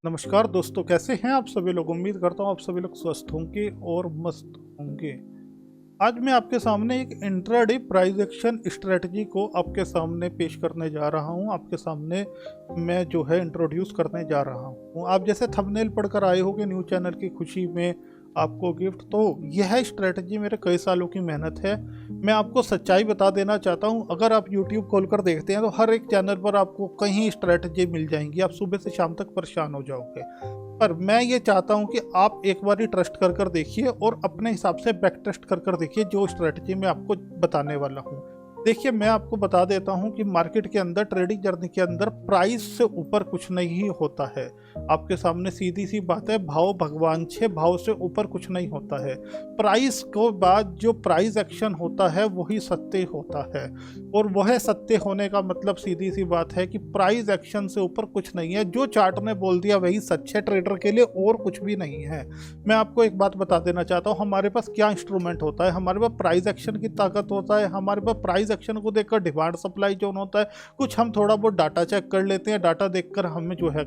नमस्कार दोस्तों, कैसे हैं आप सभी लोग। उम्मीद करता हूँ आप सभी लोग स्वस्थ होंगे और मस्त होंगे। आज मैं आपके सामने एक इंट्राडे प्राइस एक्शन स्ट्रेटजी को आपके सामने पेश करने जा रहा हूँ। आपके सामने मैं जो है इंट्रोड्यूस करने जा रहा हूँ। आप जैसे थंबनेल पढ़कर आए होंगे न्यू चैनल की खुशी में आपको गिफ्ट, तो यह स्ट्रेटजी मेरे कई सालों की मेहनत है। मैं आपको सच्चाई बता देना चाहता हूँ, अगर आप यूट्यूब खोलकर देखते हैं तो हर एक चैनल पर आपको कहीं स्ट्रेटजी मिल जाएंगी, आप सुबह से शाम तक परेशान हो जाओगे। पर मैं ये चाहता हूँ कि आप एक बार ही ट्रस्ट कर कर देखिए और अपने हिसाब से बैक टेस्ट कर कर देखिए जो स्ट्रेटजी मैं आपको बताने वाला हूँ। देखिए, मैं आपको बता देता हूँ कि मार्केट के अंदर, ट्रेडिंग जर्नी के अंदर प्राइस से ऊपर कुछ नहीं होता है। आपके सामने सीधी सी बात है, भाव भगवान छे, भाव से ऊपर कुछ नहीं होता है। प्राइस के बाद जो प्राइस एक्शन होता है वही सत्य होता है, और वह सत्य होने का मतलब सीधी सी बात है कि प्राइस एक्शन से ऊपर कुछ नहीं है। जो चार्ट ने बोल दिया वही सच है ट्रेडर के लिए, और कुछ भी नहीं है। मैं आपको एक बात बता देना चाहता हूँ, हमारे पास क्या इंस्ट्रूमेंट होता है। हमारे पास प्राइस एक्शन की ताकत होता है, हमारे पास प्राइस एक्शन को देखकर डिमांड सप्लाई जोन होता है। कुछ हम थोड़ा बहुत डाटा चेक कर लेते हैं, डाटा देखकर हमें जो है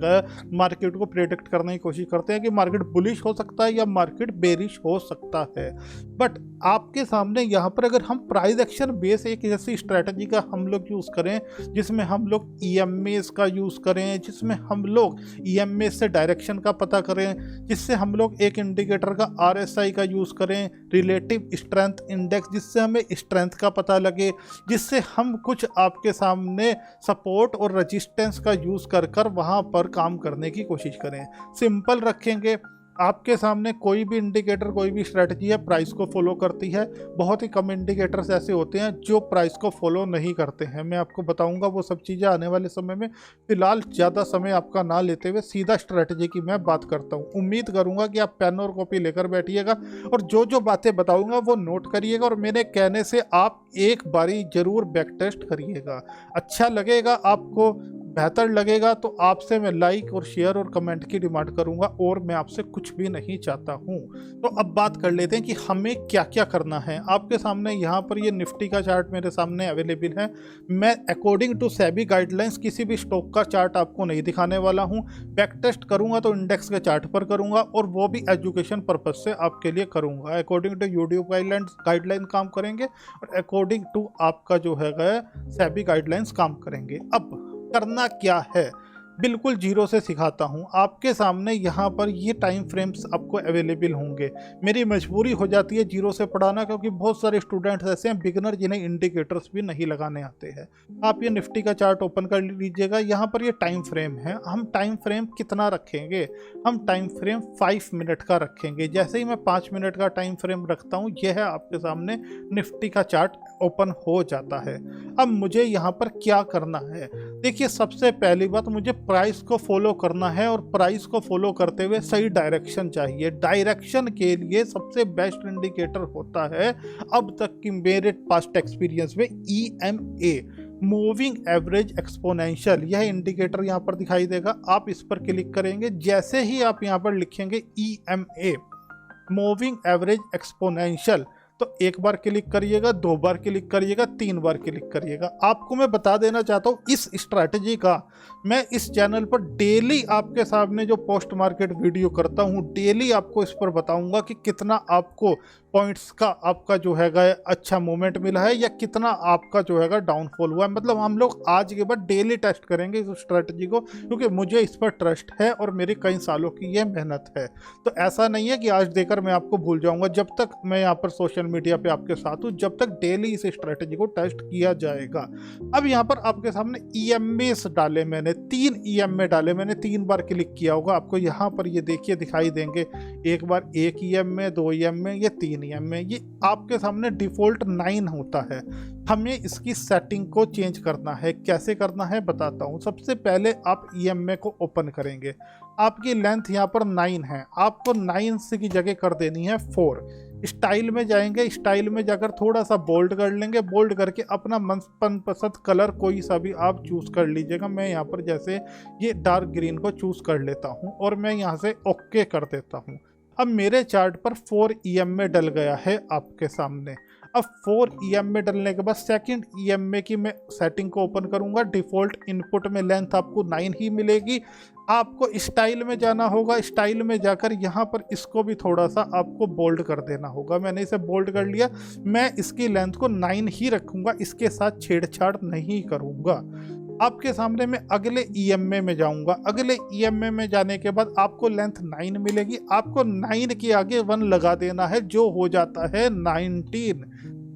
मार्केट को प्रेडिक्ट करने की कोशिश करते हैं कि मार्केट बुलिश हो सकता है या मार्केट बेरिश हो सकता है। बट आपके सामने यहाँ पर अगर हम प्राइस एक्शन बेस एक ऐसी स्ट्रेटजी का हम लोग यूज़ करें जिसमें हम लोग ईएमएस का यूज़ करें, जिसमें हम लोग ईएमएस से डायरेक्शन का पता करें, जिससे हम लोग एक इंडिकेटर का आरएसआई का यूज़ करें, रिलेटिव स्ट्रेंथ इंडेक्स, जिससे हमें स्ट्रेंथ का पता लगे, जिससे हम कुछ आपके सामने सपोर्ट और रेजिस्टेंस का यूज़ कर कर वहाँ पर काम करने की कोशिश करें। सिंपल रखेंगे। आपके सामने कोई भी इंडिकेटर, कोई भी स्ट्रेटजी है प्राइस को फॉलो करती है। बहुत ही कम इंडिकेटर्स ऐसे होते हैं जो प्राइस को फॉलो नहीं करते हैं। मैं आपको बताऊंगा वो सब चीज़ें आने वाले समय में। फिलहाल ज़्यादा समय आपका ना लेते हुए सीधा स्ट्रेटजी की मैं बात करता हूँ। उम्मीद करूंगा कि आप पेन और कॉपी लेकर बैठिएगा और जो जो बातें बताऊंगा वो नोट करिएगा, और मेरे कहने से आप एक बारी जरूर बैक टेस्ट करिएगा। अच्छा लगेगा आपको, बेहतर लगेगा तो आपसे मैं लाइक और शेयर और कमेंट की डिमांड करूंगा, और मैं आपसे कुछ भी नहीं चाहता हूं। तो अब बात कर लेते हैं कि हमें क्या क्या करना है। आपके सामने यहाँ पर ये निफ्टी का चार्ट मेरे सामने अवेलेबल है। मैं अकॉर्डिंग टू सेबी गाइडलाइंस किसी भी स्टॉक का चार्ट आपको नहीं दिखाने वाला हूँ। बैक टेस्ट करूंगा तो इंडेक्स के चार्ट पर करूंगा, और वो भी एजुकेशन पर्पज से आपके लिए करूंगा। अकॉर्डिंग टू यूट्यूब गाइडलाइन काम करेंगे, और अकॉर्डिंग टू आपका जो है सेबी गाइडलाइंस काम करेंगे। अब करना क्या है, बिल्कुल जीरो से सिखाता हूँ। आपके सामने यहाँ पर ये टाइम फ्रेम्स आपको अवेलेबल होंगे। मेरी मजबूरी हो जाती है जीरो से पढ़ाना, क्योंकि बहुत सारे स्टूडेंट्स ऐसे हैं बिगिनर जिन्हें इंडिकेटर्स भी नहीं लगाने आते हैं। आप ये निफ्टी का चार्ट ओपन कर लीजिएगा। यहाँ पर ये टाइम फ्रेम है। हम टाइम फ्रेम कितना रखेंगे? हम टाइम फ्रेम 5 मिनट का रखेंगे। जैसे ही मैं 5 मिनट का टाइम फ्रेम रखता हूँ, यह है आपके सामने निफ्टी का चार्ट ओपन हो जाता है। अब मुझे यहाँ पर क्या करना है? देखिए, सबसे पहली बात, मुझे प्राइस को फॉलो करना है, और प्राइस को फॉलो करते हुए सही डायरेक्शन चाहिए। डायरेक्शन के लिए सबसे बेस्ट इंडिकेटर होता है अब तक की मेरे पास्ट एक्सपीरियंस में EMA, मूविंग एवरेज एक्सपोनेंशियल। यह इंडिकेटर यहाँ पर दिखाई देगा। आप इस पर क्लिक करेंगे। जैसे ही आप यहाँ पर लिखेंगे EMA, मूविंग एवरेज एक्सपोनेंशियल, तो एक बार क्लिक करिएगा, 2 बार क्लिक करिएगा, 3 बार क्लिक करिएगा। आपको मैं बता देना चाहता हूँ, इस स्ट्रैटेजी का मैं इस चैनल पर डेली आपके सामने जो पोस्ट मार्केट वीडियो करता हूँ, डेली आपको इस पर बताऊंगा कि कितना आपको पॉइंट्स का आपका जो है अच्छा मूवमेंट मिला है, या कितना आपका जो है डाउनफॉल हुआ है। मतलब हम लोग आज के बाद डेली टेस्ट करेंगे इस स्ट्रैटेजी को, क्योंकि मुझे इस पर ट्रस्ट है और मेरी कई सालों की ये मेहनत है। तो ऐसा नहीं है कि आज देकर मैं आपको भूल जाऊंगा। जब तक मैं यहाँ पर सोशल मीडिया पे आपके साथ हूँ, जब तक डेली इस स्ट्रैटेजी को टेस्ट किया जाएगा। अब यहाँ पर आपके सामने EMAs डाले मैंने, 3 EMA डाले मैंने, 3 बार क्लिक किया होगा। आपको यहाँ पर ये देखिए दिखाई देंगे, एक बार 1 EMA, 2 EMA, ये 3 EMA। ये आपके सामने डिफॉल्ट 9 होता है। हमें इसकी सेटिंग को चेंज करना है। कैसे करना है बताता हूँ। सबसे पहले आप EMA को ओपन करेंगे। आपकी लेंथ यहाँ पर 9 है, आपको 9 से की जगह कर देनी है 4। स्टाइल में जाएंगे, स्टाइल में जाकर थोड़ा सा बोल्ड कर लेंगे। बोल्ड करके अपना मनपसंद कलर कोई सा भी आप चूज़ कर लीजिएगा। मैं यहाँ पर जैसे ये डार्क ग्रीन को चूज़ कर लेता हूँ, और मैं यहाँ से ओके कर देता हूँ। अब मेरे चार्ट पर 4 EMA डल गया है आपके सामने। अब 4 EMA डलने के बाद सेकंड EMA की मैं सेटिंग को ओपन करूंगा। डिफ़ॉल्ट इनपुट में लेंथ आपको 9 ही मिलेगी। आपको स्टाइल में जाना होगा, स्टाइल में जाकर यहाँ पर इसको भी थोड़ा सा आपको बोल्ड कर देना होगा। मैंने इसे बोल्ड कर लिया। मैं इसकी लेंथ को 9 ही रखूँगा, इसके साथ छेड़छाड़ नहीं करूँगा। आपके सामने मैं अगले EMA में जाऊंगा। अगले EMA में जाने के बाद आपको लेंथ 9 मिलेगी। आपको 9 के आगे 1 लगा देना है, जो हो जाता है 19।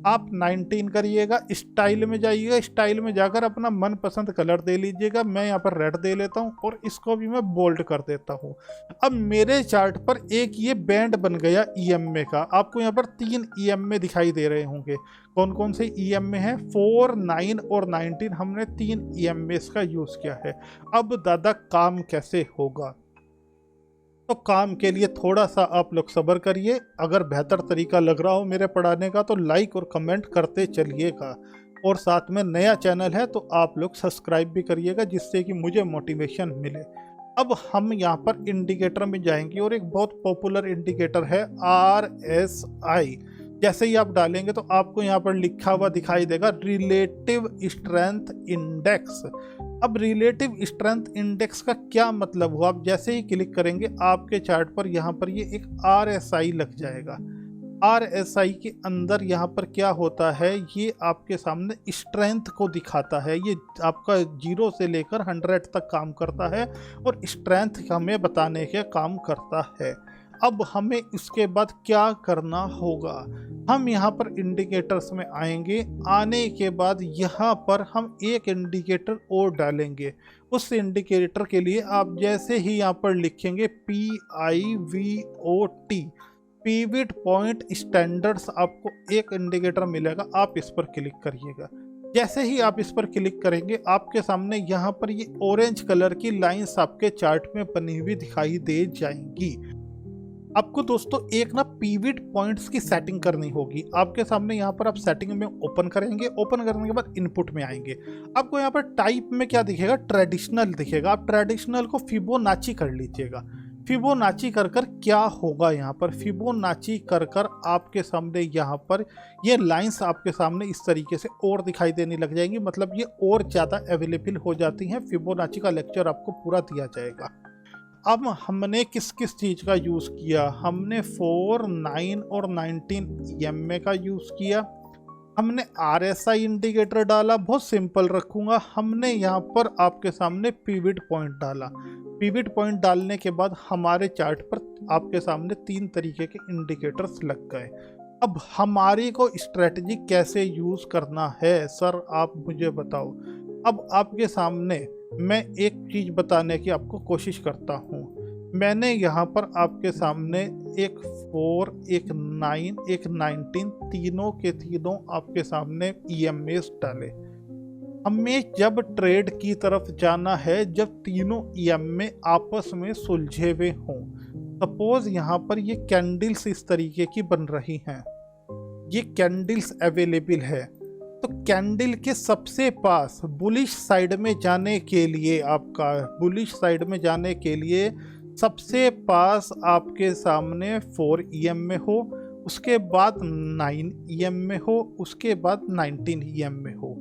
आप 19 करिएगा। स्टाइल में जाइएगा, स्टाइल में जाकर अपना मनपसंद कलर दे लीजिएगा। मैं यहाँ पर रेड दे लेता हूँ और इसको भी मैं बोल्ड कर देता हूँ। अब मेरे चार्ट पर एक ये बैंड बन गया EMA का। आपको यहाँ पर 3 EMA दिखाई दे रहे होंगे। कौन कौन से EMA हैं? 4, 9 और 19। हमने 3 EMAs का यूज़ किया है। अब दादा काम कैसे होगा? तो काम के लिए थोड़ा सा आप लोग सब्र करिए। अगर बेहतर तरीका लग रहा हो मेरे पढ़ाने का तो लाइक और कमेंट करते चलिएगा, और साथ में नया चैनल है तो आप लोग सब्सक्राइब भी करिएगा, जिससे कि मुझे मोटिवेशन मिले। अब हम यहाँ पर इंडिकेटर में जाएंगे और एक बहुत पॉपुलर इंडिकेटर है RSI। जैसे ही आप डालेंगे तो आपको यहाँ पर लिखा हुआ दिखाई देगा रिलेटिव स्ट्रेंथ इंडेक्स। अब रिलेटिव स्ट्रेंथ इंडेक्स का क्या मतलब हुआ? आप जैसे ही क्लिक करेंगे आपके चार्ट पर यहाँ पर ये एक RSI लग जाएगा। RSI के अंदर यहाँ पर क्या होता है, ये आपके सामने स्ट्रेंथ को दिखाता है। ये आपका 0 से लेकर 100 तक काम करता है और स्ट्रेंथ हमें बताने के काम करता है। अब हमें इसके बाद क्या करना होगा? हम यहाँ पर इंडिकेटर्स में आएंगे। आने के बाद यहाँ पर हम एक इंडिकेटर और डालेंगे। उस इंडिकेटर के लिए आप जैसे ही यहाँ पर लिखेंगे PIVOT, पिवट पॉइंट स्टैंडर्ड्स, आपको एक इंडिकेटर मिलेगा। आप इस पर क्लिक करिएगा। जैसे ही आप इस पर क्लिक करेंगे आपके सामने यहाँ पर ये ऑरेंज कलर की लाइंस आपके चार्ट में बनी हुई दिखाई दे जाएंगी। आपको दोस्तों एक ना पिवट पॉइंट्स की सेटिंग करनी होगी। आपके सामने यहाँ पर आप सेटिंग में ओपन करेंगे। ओपन करने के बाद इनपुट में आएंगे। आपको यहाँ पर टाइप में क्या दिखेगा? ट्रेडिशनल दिखेगा। आप ट्रेडिशनल को फिबोनाची कर लीजिएगा। फिबोनाची कर क्या होगा? यहाँ पर फिबोनाची कर आपके सामने यहाँ पर ये लाइंस आपके सामने इस तरीके से और दिखाई देने लग जाएंगी। मतलब ये और ज़्यादा अवेलेबल हो जाती हैं। फिबोनाची का लेक्चर आपको पूरा दिया जाएगा। अब हमने किस किस चीज़ का यूज़ किया? हमने 4, 9 और 19 EMA का यूज़ किया। हमने RSI इंडिकेटर डाला, बहुत सिंपल रखूँगा। हमने यहाँ पर आपके सामने पिवट पॉइंट डाला। पिवट पॉइंट डालने के बाद हमारे चार्ट पर आपके सामने 3 तरीके के इंडिकेटर्स लग गए। अब हमारी को स्ट्रेटजी कैसे यूज़ करना है सर, आप मुझे बताओ। अब आपके सामने मैं एक चीज़ बताने की आपको कोशिश करता हूँ। मैंने यहाँ पर आपके सामने एक 4, एक 9, एक 19, तीनों के तीनों आपके सामने EMAs डाले। हमें जब ट्रेड की तरफ जाना है जब तीनों EMA आपस में सुलझे हुए हों। सपोज यहाँ पर ये कैंडल्स इस तरीके की बन रही हैं, ये कैंडल्स अवेलेबल है। तो कैंडल के सबसे पास बुलिश साइड में जाने के लिए, आपका बुलिश साइड में जाने के लिए सबसे पास आपके सामने 4 EMA हो, उसके बाद 9 EMA हो, उसके बाद 19 EMA हो।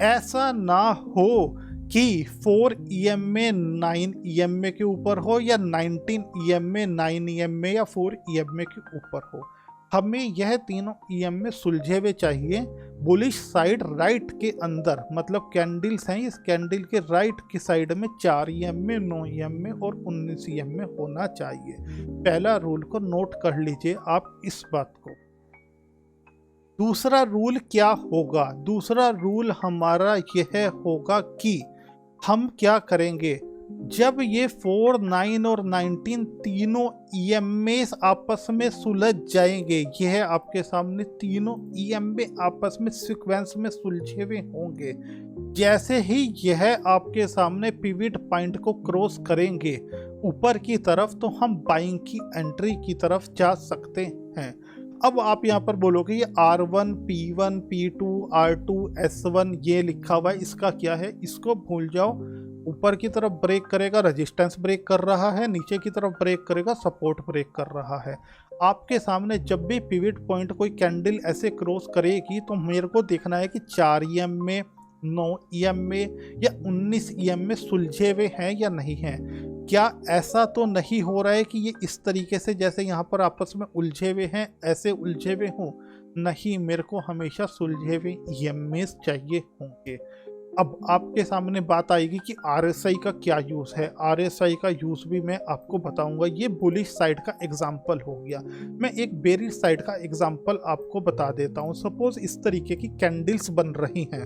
ऐसा ना हो कि 4 EMA 9 EMA के ऊपर हो या 19 EMA 9 EMA या 4 EMA के ऊपर हो। हमें यह तीनों EMA सुलझे हुए चाहिए। बुलिश साइड राइट के अंदर, मतलब कैंडल्स हैं, इस कैंडल के राइट की साइड में 4 EMA, 9 EMA और 19 EMA होना चाहिए। पहला रूल को नोट कर लीजिए आप इस बात को। दूसरा रूल क्या होगा? दूसरा रूल हमारा यह होगा कि हम क्या करेंगे, जब ये 4, 9 और 19 तीनों EMAs आपस में सुलझ जाएंगे, यह आपके सामने तीनों EMA आपस में सीक्वेंस में सुलझे हुए होंगे। जैसे ही यह आपके सामने पिवट पॉइंट को क्रॉस करेंगे ऊपर की तरफ, तो हम बाइंग की एंट्री की तरफ जा सकते हैं। अब आप यहाँ पर बोलोगे ये R1, P1, P2, R2, S1 ये लिखा हुआ है, इसका क्या है? इसको भूल जाओ। ऊपर की तरफ ब्रेक करेगा, रेजिस्टेंस ब्रेक कर रहा है, नीचे की तरफ ब्रेक करेगा, सपोर्ट ब्रेक कर रहा है। आपके सामने जब भी पिवट पॉइंट कोई कैंडल ऐसे क्रॉस करेगी तो मेरे को देखना है कि 4 EM में, 9 EM में या 19 EM में सुलझे हुए हैं या नहीं हैं। क्या ऐसा तो नहीं हो रहा है कि ये इस तरीके से जैसे यहाँ पर आपस में उलझे हुए हैं ऐसे उलझे हुए हों? नहीं, मेरे को हमेशा सुलझे हुए EMAs चाहिए होंगे। अब आपके सामने बात आएगी कि RSI का क्या यूज़ है। RSI का यूज़ भी मैं आपको बताऊंगा। ये बुलिश साइड का एग्जाम्पल हो गया। मैं एक बेरिश साइड का एग्जाम्पल आपको बता देता हूँ। सपोज इस तरीके की कैंडल्स बन रही हैं,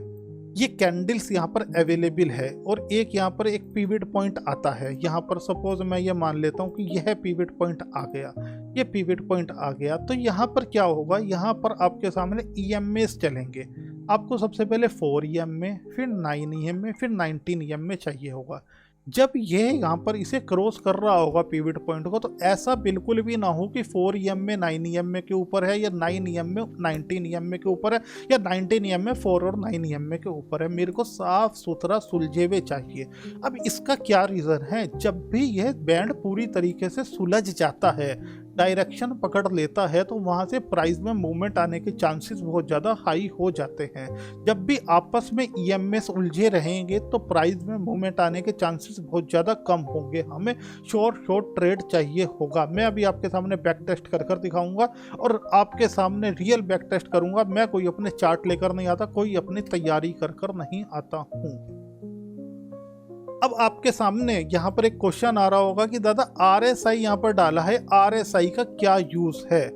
ये कैंडल्स यहाँ पर अवेलेबल है और एक यहाँ पर एक पिवट पॉइंट आता है। यहाँ पर सपोज मैं ये मान लेता हूँ कि यह पिवट पॉइंट आ गया, ये पिवट पॉइंट आ गया, तो यहाँ पर क्या होगा, यहाँ पर आपके सामने EMAs चलेंगे। आपको सबसे पहले 4 EM में, फिर 9 EM में, फिर 19 EM में चाहिए होगा। जब ये यहाँ पर इसे क्रॉस कर रहा होगा पिवट पॉइंट को, तो ऐसा बिल्कुल भी ना हो कि 4 EM में 9 EM में के ऊपर है या 9 EM में 19 EM में के ऊपर है या 19 EM में 4 और 9 EM में के ऊपर है। मेरे को साफ सुथरा सुलझे हुए चाहिए। अब इसका क्या रीज़न है, जब भी यह बैंड पूरी तरीके से सुलझ जाता है, डायरेक्शन पकड़ लेता है, तो वहाँ से प्राइस में मूवमेंट आने के चांसेस बहुत ज़्यादा हाई हो जाते हैं। जब भी आपस में EMAs उलझे रहेंगे तो प्राइस में मूवमेंट आने के चांसेस बहुत ज़्यादा कम होंगे। हमें शॉर्ट ट्रेड चाहिए होगा। मैं अभी आपके सामने बैक टेस्ट कर दिखाऊंगा और आपके सामने रियल बैक टेस्ट करूंगा। मैं कोई अपने चार्ट लेकर नहीं आता, कोई अपनी तैयारी कर नहीं आता हूँ। अब आपके सामने यहाँ पर एक क्वेश्चन आ रहा होगा कि दादा RSI यहाँ पर डाला है, RSI का क्या यूज़ है।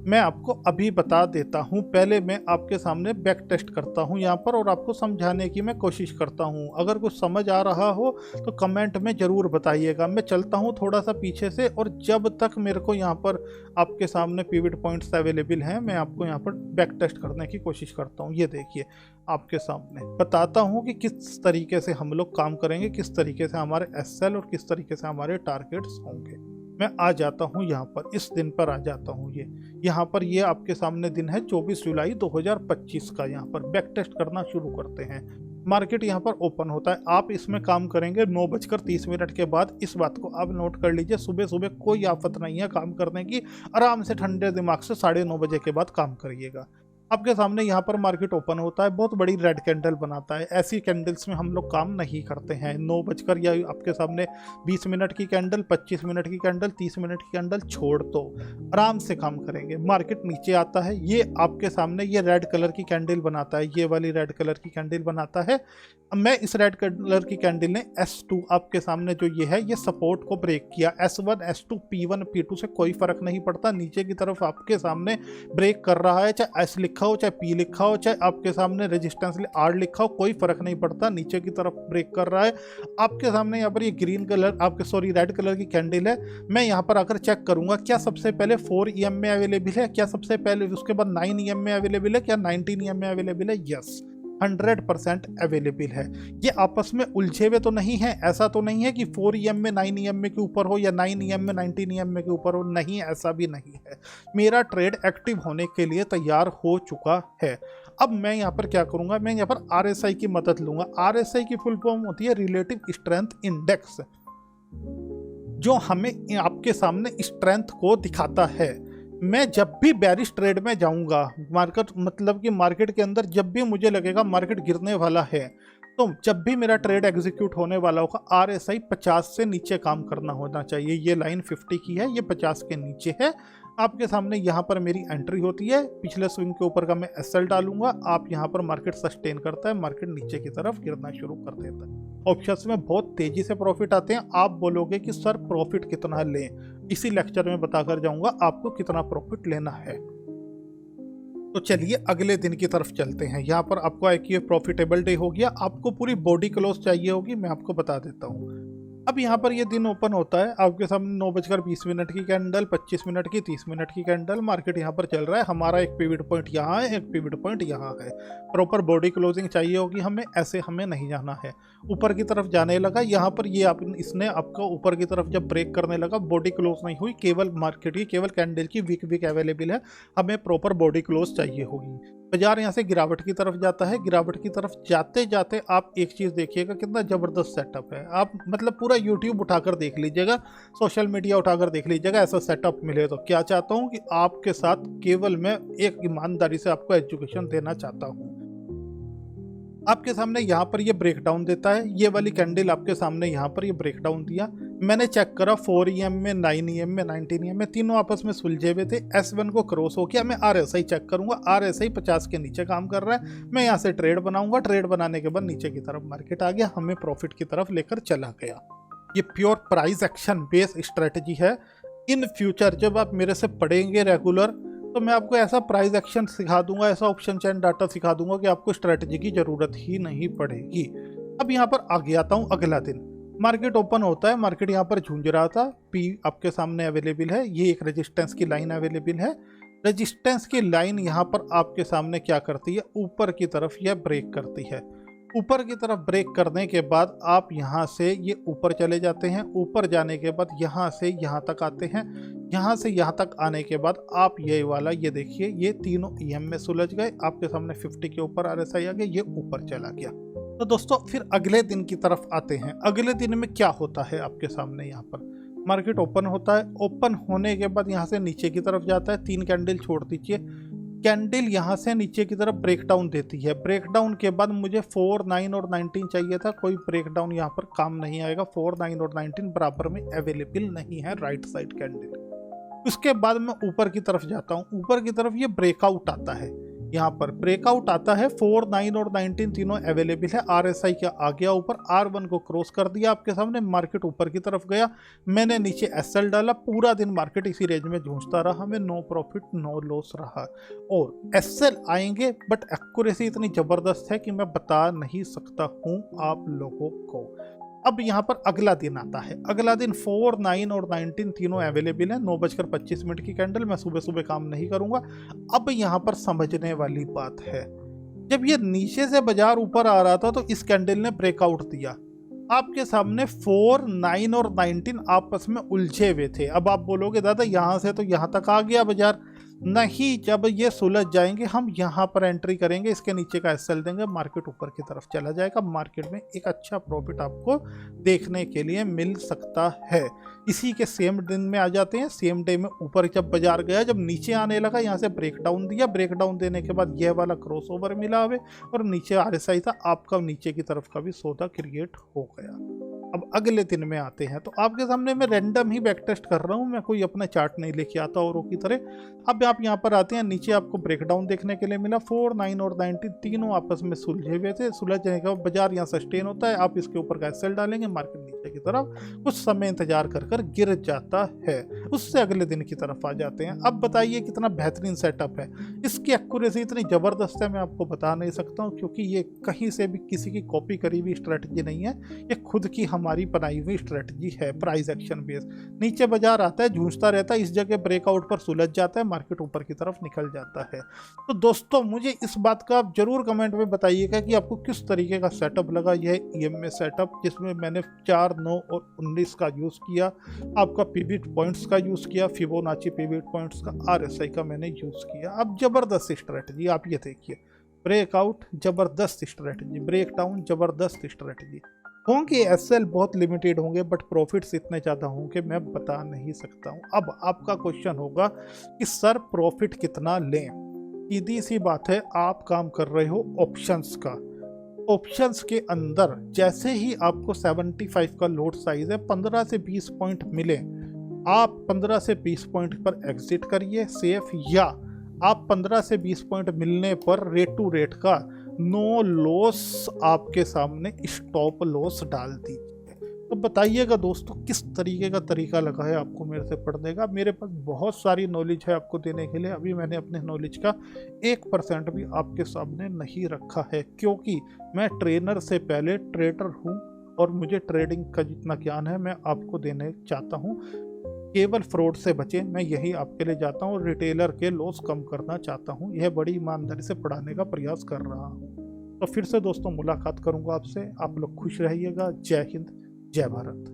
मैं आपको अभी बता देता हूँ। पहले मैं आपके सामने बैक टेस्ट करता हूँ यहाँ पर और आपको समझाने की मैं कोशिश करता हूँ। अगर कुछ समझ आ रहा हो तो कमेंट में ज़रूर बताइएगा। मैं चलता हूँ थोड़ा सा पीछे से और जब तक मेरे को यहाँ पर आपके सामने पिवट पॉइंट्स अवेलेबल हैं मैं आपको यहाँ पर बैक टेस्ट करने की कोशिश करता हूँ। ये देखिए, आपके सामने बताता हूँ कि किस तरीके से हम लोग काम करेंगे, किस तरीके से हमारे SL और किस तरीके से हमारे टारगेट्स होंगे। मैं आ जाता हूँ यहाँ पर, इस दिन पर आ जाता हूँ। ये यहाँ पर ये आपके सामने दिन है 24 जुलाई 2025 का। यहाँ पर बैक टेस्ट करना शुरू करते हैं। मार्केट यहाँ पर ओपन होता है। आप इसमें काम करेंगे 9:30 के बाद। इस बात को आप नोट कर लीजिए। सुबह सुबह कोई आफत नहीं है काम करने की। आराम से ठंडे दिमाग से 9:30 बजे के बाद काम करिएगा। आपके सामने यहाँ पर मार्केट ओपन होता है, बहुत बड़ी रेड कैंडल बनाता है। ऐसी कैंडल्स में हम लोग काम नहीं करते हैं। 9 बजकर या आपके सामने 20 मिनट की कैंडल, 25 मिनट की कैंडल, 30 मिनट की कैंडल छोड़ दो, आराम से काम करेंगे। मार्केट नीचे आता है, ये आपके सामने ये रेड कलर की कैंडल बनाता है, ये वाली रेड कलर की कैंडल बनाता है। मैं इस रेड कलर की कैंडल ने S2 आपके सामने जो ये है, ये सपोर्ट को ब्रेक किया। S1, S2, P1, P2 से कोई फर्क नहीं पड़ता। नीचे की तरफ आपके सामने ब्रेक कर रहा है, चाहे S लिखा हो, चाहे P लिखा हो, चाहे आपके सामने रेजिस्टेंस R लिखा हो, कोई फर्क नहीं पड़ता। नीचे की तरफ ब्रेक कर रहा है। आपके सामने यहाँ पर ये ग्रीन कलर रेड कलर की कैंडल है। मैं यहाँ पर आकर चेक करूंगा क्या सबसे पहले 4 EM में अवेलेबल है, क्या सबसे पहले उसके बाद 9 EM में अवेलेबल है, क्या 19 EM में अवेलेबल है। यस, 100% अवेलेबल है। ये आपस में उलझे हुए तो नहीं है। ऐसा तो नहीं है कि 4 EM में 9 EM में के ऊपर हो या 9 EM में 19 EM में के ऊपर हो। नहीं, ऐसा भी नहीं है। मेरा ट्रेड एक्टिव होने के लिए तैयार हो चुका है। अब मैं यहाँ पर क्या करूँगा, मैं यहाँ पर RSI की मदद लूँगा। RSI की फुल फॉर्म होती है रिलेटिव स्ट्रेंथ इंडेक्स, जो हमें आपके सामने स्ट्रेंथ को दिखाता है। मैं जब भी बेरिश ट्रेड में जाऊंगा, मार्केट मतलब कि मार्केट के अंदर जब भी मुझे लगेगा मार्केट गिरने वाला है, तो जब भी मेरा ट्रेड एग्जीक्यूट होने वाला होगा, RSI 50 से नीचे काम करना होना चाहिए। ये लाइन 50 की है, ये 50 के नीचे है। आपके सामने यहाँ पर मेरी एंट्री होती है। पिछले स्विंग के ऊपर का मैं SL डालूंगा। आप यहाँ पर मार्केट सस्टेन करता है, मार्केट नीचे की तरफ गिरना शुरू कर देता है। ऑप्शंस में बहुत तेजी से प्रॉफिट आते हैं। आप बोलोगे कि सर प्रॉफिट कितना लें, इसी लेक्चर में बताकर जाऊंगा आपको कितना प्रॉफिट लेना है। तो चलिए अगले दिन की तरफ चलते हैं। यहाँ पर आपको एक ये प्रॉफिटेबल डे हो गया। आपको पूरी बॉडी क्लोज चाहिए होगी, मैं आपको बता देता हूँ। अब यहाँ पर ये दिन ओपन होता है। आपके सामने 9:20 की कैंडल, 25 मिनट की, 30 मिनट की कैंडल। मार्केट यहाँ पर चल रहा है। हमारा एक पिवट पॉइंट यहाँ है, एक पिवट पॉइंट यहाँ है। प्रॉपर बॉडी क्लोजिंग चाहिए होगी हमें, ऐसे हमें नहीं जाना है। ऊपर की तरफ जाने लगा। यहाँ पर ये इसने आपका ऊपर की तरफ जब ब्रेक करने लगा, बॉडी क्लोज नहीं हुई, केवल मार्केट की केवल कैंडल की वीक अवेलेबल है। हमें प्रॉपर बॉडी क्लोज चाहिए होगी। बाजार यहाँ से गिरावट की तरफ जाता है। गिरावट की तरफ जाते जाते आप एक चीज़ देखिएगा, कितना ज़बरदस्त सेटअप है। आप मतलब पूरा यूट्यूब उठाकर देख लीजिएगा, सोशल मीडिया उठाकर देख लीजिएगा, ऐसा सेटअप मिले तो। क्या चाहता हूँ कि आपके साथ केवल मैं एक ईमानदारी से आपको एजुकेशन देना चाहता हूँ। आपके सामने यहाँ पर ये ब्रेकडाउन देता है। ये वाली कैंडल आपके सामने यहाँ पर ये ब्रेकडाउन दिया। मैंने चेक करा 4 EM में, 9 EM में, 19 EM में, तीनों आपस में सुलझे हुए थे। S1 को क्रॉस हो गया। मैं RSI चेक करूंगा, RSI 50 के नीचे काम कर रहा है। मैं यहाँ से ट्रेड बनाऊंगा। ट्रेड बनाने के बाद नीचे की तरफ मार्केट आ गया, हमें प्रॉफिट की तरफ लेकर चला गया। ये pure price action base strategy है। इन फ्यूचर जब आप मेरे से पढ़ेंगे रेगुलर, तो मैं आपको ऐसा प्राइस एक्शन सिखा दूंगा, ऐसा ऑप्शन चैन डाटा सिखा दूंगा कि आपको स्ट्रेटजी की जरूरत ही नहीं पड़ेगी। अब यहाँ पर आगे आता हूँ। अगला दिन मार्केट ओपन होता है। मार्केट यहाँ पर झूंझ रहा था। पी आपके सामने अवेलेबल है। ये एक रेजिस्टेंस की लाइन अवेलेबल है। रेजिस्टेंस की लाइन यहाँ पर आपके सामने क्या करती है, ऊपर की तरफ यह ब्रेक करती है। ऊपर की तरफ ब्रेक करने के बाद आप यहाँ से ये ऊपर चले जाते हैं। ऊपर जाने के बाद यहाँ से यहाँ तक आते हैं। यहाँ से यहाँ तक आने के बाद आप ये वाला ये देखिए, ये तीनों EM में सुलझ गए। आपके सामने 50 के ऊपर RSI आ गया, ये ऊपर चला गया। तो दोस्तों फिर अगले दिन की तरफ आते हैं। अगले दिन में क्या होता है आपके सामने, यहाँ पर मार्केट ओपन होता है। ओपन होने के बाद यहाँ से नीचे की तरफ जाता है। 3 कैंडल छोड़ दीजिए। कैंडल यहाँ से नीचे की तरफ ब्रेकडाउन देती है। ब्रेकडाउन के बाद मुझे 4, 9 और 19 चाहिए था। कोई ब्रेकडाउन यहाँ पर काम नहीं आएगा। 4, 9 और 19 बराबर में अवेलेबल नहीं है राइट साइड कैंडल। उसके बाद मैं ऊपर की तरफ जाता हूँ। ऊपर की तरफ ये ब्रेकआउट आता है। यहाँ पर ब्रेकआउट आता है। 4, 9 और 19 तीनों अवेलेबल है। RSI क्या आ गया ऊपर, R1 को क्रॉस कर दिया। आपके सामने मार्केट ऊपर की तरफ गया। मैंने नीचे SL डाला। पूरा दिन मार्केट इसी रेंज में जूझता रहा। हमें नो प्रॉफिट नो लॉस रहा। और SL आएंगे बट एक्यूरेसी इतनी ज़बरदस्त है कि मैं बता नहीं सकता हूँ आप लोगों को। अब यहाँ पर अगला दिन आता है। अगला दिन 4, 9 और 19 तीनों अवेलेबल है। 9:25 की कैंडल। मैं सुबह सुबह काम नहीं करूंगा। अब यहाँ पर समझने वाली बात है, जब ये नीचे से बाजार ऊपर आ रहा था तो इस कैंडल ने ब्रेकआउट दिया। आपके सामने 4, 9 और 19 आपस में उलझे हुए थे। अब आप बोलोगे दादा यहाँ से तो यहाँ तक आ गया बाजार। नहीं, जब ये सुलझ जाएंगे हम यहाँ पर एंट्री करेंगे, इसके नीचे का SL देंगे, मार्केट ऊपर की तरफ चला जाएगा। मार्केट में एक अच्छा प्रॉफिट आपको देखने के लिए मिल सकता है। इसी के सेम दिन में आ जाते हैं। सेम डे में ऊपर जब बाजार गया, जब नीचे आने लगा, यहाँ से ब्रेकडाउन दिया। ब्रेकडाउन देने के बाद यह वाला क्रॉसओवर मिला हमें और नीचे RSI था। आपका नीचे की तरफ का भी सौदा क्रिएट हो गया। अब अगले दिन में आते हैं तो आपके सामने मैं रैंडम ही बैक टेस्ट कर रहा हूँ। मैं कोई अपना चार्ट नहीं लेके आता औरों की तरह। अब आप यहाँ पर आते हैं। नीचे आपको ब्रेकडाउन देखने के लिए मिला। 4, 9 और 19 तीनों आपस में सुलझे हुए थे। सुलझ जाने के बाद बाजार यहाँ सस्टेन होता है। आप इसके ऊपर का SL डालेंगे, मार्केट नीचे की तरफ कुछ समय इंतजार कर गिर जाता है। उससे अगले दिन की तरफ आ जाते हैं। अब बताइए कितना बेहतरीन सेटअप है। इसकी एक्यूरेसी इतनी ज़बरदस्त है, मैं आपको बता नहीं सकता हूँ, क्योंकि ये कहीं से भी किसी की कॉपी करी हुई स्ट्रेटजी नहीं है। ये खुद की हमारी बनाई हुई स्ट्रेटजी है, प्राइस एक्शन बेस। नीचे बाजार आता है, जूझता रहता है, इस जगह ब्रेकआउट पर सुलझ जाता है, मार्केट ऊपर की तरफ निकल जाता है। तो दोस्तों मुझे इस बात का आप जरूर कमेंट में बताइएगा कि आपको किस तरीके का सेटअप लगा। यह EMA सेटअप जिसमें मैंने 4, 9 और 19 का यूज़ किया, आपका पिवट पॉइंट्स का यूज़ किया, फिबोनाची पिवट पॉइंट्स का, RSI का मैंने यूज़ किया। अब जबरदस्त स्ट्रेटजी, आप ये देखिए, ब्रेकआउट जबरदस्त स्ट्रेटजी, ब्रेकडाउन जबरदस्त स्ट्रेटजी। होंगे SL बहुत लिमिटेड होंगे बट प्रॉफिट्स इतने ज़्यादा होंगे मैं बता नहीं सकता हूँ। अब आपका क्वेश्चन होगा कि सर प्रॉफिट कितना लें। सीधी सी बात है, आप काम कर रहे हो ऑप्शंस का। ऑप्शंस के अंदर जैसे ही आपको 75 का लोड साइज है, 15 से 20 पॉइंट मिले, आप 15 से 20 पॉइंट पर एग्जिट करिए सेफ, या आप 15 से 20 पॉइंट मिलने पर रेट टू रेट का नो लॉस आपके सामने स्टॉप लॉस डाल दीजिए। तो बताइएगा दोस्तों किस तरीके का तरीका लगा है आपको मेरे से पढ़ने का। मेरे पास बहुत सारी नॉलेज है आपको देने के लिए। अभी मैंने अपने नॉलेज का 1% भी आपके सामने नहीं रखा है, क्योंकि मैं ट्रेनर से पहले ट्रेडर हूँ और मुझे ट्रेडिंग का जितना ज्ञान है मैं आपको देने चाहता हूँ। केवल फ्रॉड से बचें, मैं यही आपके लिए जाता हूँ। रिटेलर के लॉस कम करना चाहता हूँ। यह बड़ी ईमानदारी से पढ़ाने का प्रयास कर रहा हूँ। तो फिर से दोस्तों मुलाकात करूँगा आपसे। आप लोग खुश रहिएगा। जय हिंद, जय भारत।